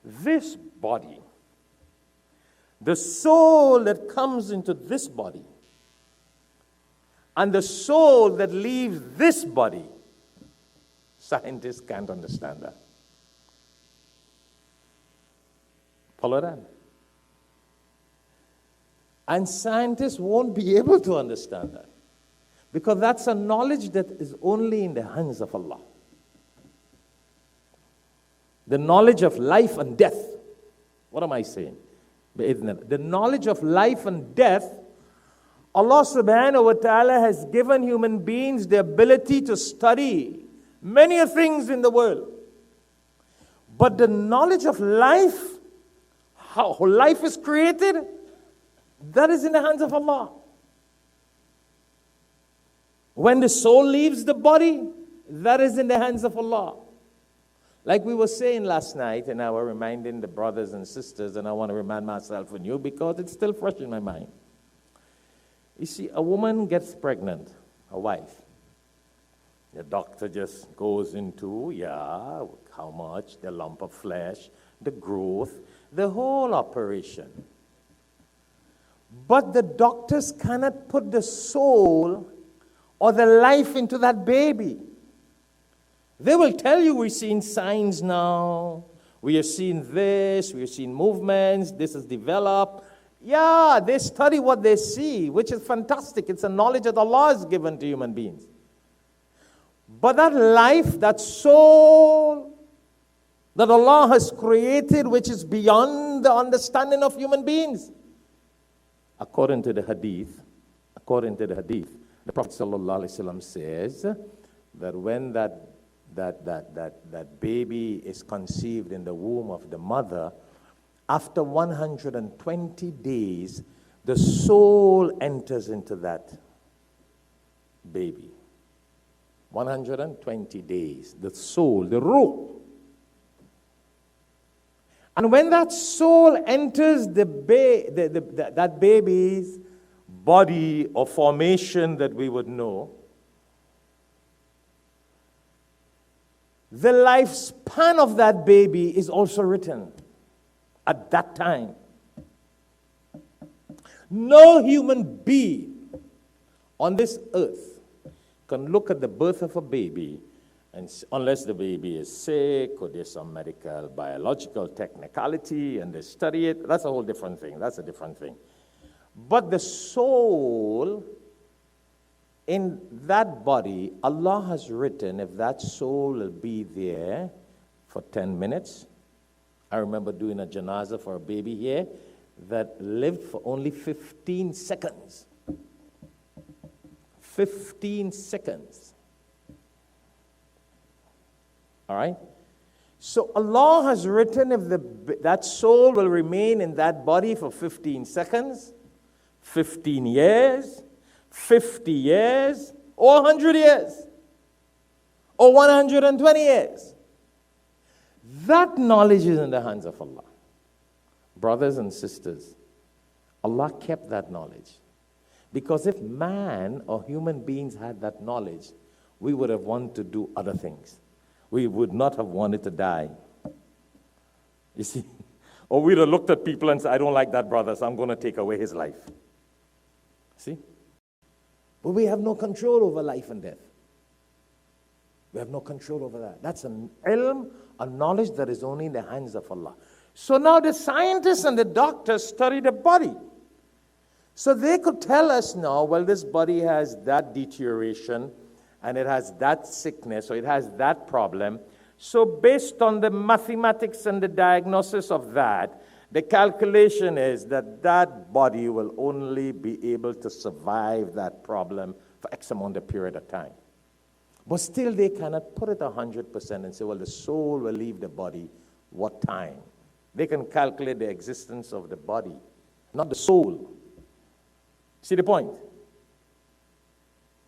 this body, the soul that comes into this body, and the soul that leaves this body, scientists can't understand that. Follow that? And scientists won't be able to understand that, because that's a knowledge that is only in the hands of Allah. The knowledge of life and death. What am I saying? The knowledge of life and death, Allah subhanahu wa ta'ala has given human beings the ability to study many things in the world. But the knowledge of life, how life is created, that is in the hands of Allah. When the soul leaves the body, that is in the hands of Allah. Like we were saying last night, and I was reminding the brothers and sisters, and I want to remind myself and you because it's still fresh in my mind. You see, a woman gets pregnant, a wife. The doctor just goes into, how much, the lump of flesh, the growth, the whole operation. But the doctors cannot put the soul or the life into that baby. They will tell you, we're seeing signs now, we are seeing this, we are seeing movements, this is developed. Yeah, they study what they see, which is fantastic. It's a knowledge that Allah has given to human beings. But that life, that soul that Allah has created, which is beyond the understanding of human beings. According to the hadith, the Prophet ﷺ says that when that baby is conceived in the womb of the mother, after 120 days, the soul enters into that baby. 120 days, the soul, the ruh. And when that soul enters that baby's body or formation that we would know, the lifespan of that baby is also written at that time. No human being on this earth can look at the birth of a baby, and unless the baby is sick or there's some medical, biological technicality and they study it, that's a whole different thing. That's a different thing. But the soul in that body, Allah has written if that soul will be there for 10 minutes. I remember doing a janazah for a baby here that lived for only 15 seconds. 15 seconds. All right? So Allah has written if that soul will remain in that body for 15 seconds, 15 years, 50 years, or 100 years, or 120 years. That knowledge is in the hands of Allah. Brothers and sisters, Allah kept that knowledge. Because if man or human beings had that knowledge, we would have wanted to do other things. We would not have wanted to die. You see? Or we'd have looked at people and said, I don't like that brother, so I'm going to take away his life. See? But we have no control over life and death. We have no control over that. That's an ilm, a knowledge that is only in the hands of Allah. So now the scientists and the doctors study the body. So they could tell us now, well, this body has that deterioration, and it has that sickness, or it has that problem. So based on the mathematics and the diagnosis of that, the calculation is that that body will only be able to survive that problem for X amount of period of time. But still they cannot put it 100% and say, well, the soul will leave the body what time? They can calculate the existence of the body, not the soul. See the point?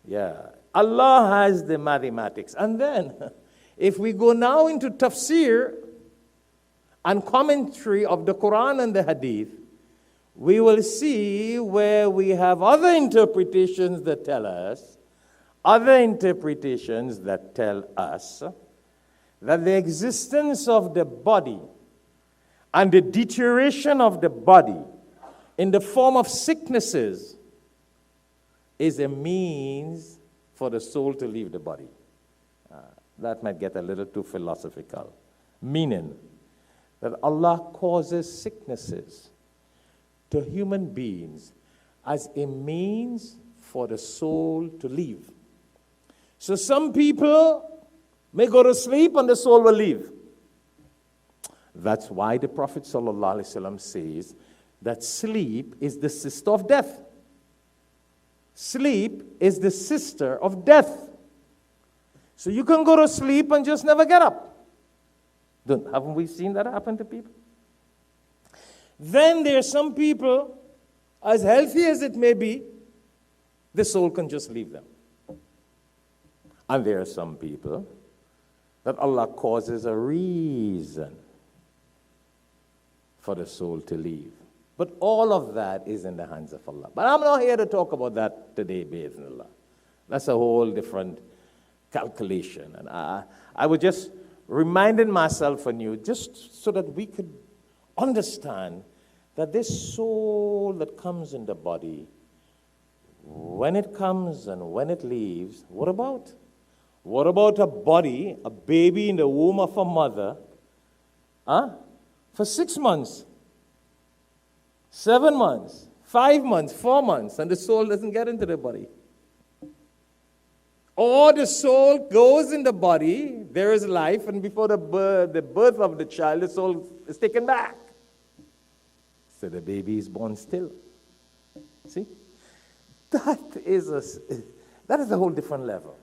Yeah. Allah has the mathematics. And then, if we go now into tafsir and commentary of the Quran and the Hadith, we will see where we have other interpretations that tell us that the existence of the body And the deterioration of the body in the form of sicknesses is a means for the soul to leave the body. That might get a little too philosophical. Meaning that Allah causes sicknesses to human beings as a means for the soul to leave. So some people may go to sleep and the soul will leave. That's why the Prophet ﷺ says that sleep is the sister of death. Sleep is the sister of death. So you can go to sleep and just never get up. Haven't we seen that happen to people? Then there are some people, as healthy as it may be, the soul can just leave them. And there are some people that Allah causes a reason for the soul to leave. But all of that is in the hands of Allah. But I'm not here to talk about that today, bi'idhnillah. That's a whole different calculation. And I was just reminding myself anew, just so that we could understand that this soul that comes in the body, when it comes and when it leaves, what about? What about a body, a baby in the womb of a mother, for 6 months, 7 months, 5 months, 4 months, and the soul doesn't get into the body? Or the soul goes in the body, there is life, and before the birth of the child, the soul is taken back. So the baby is born still. See? That is a whole different level.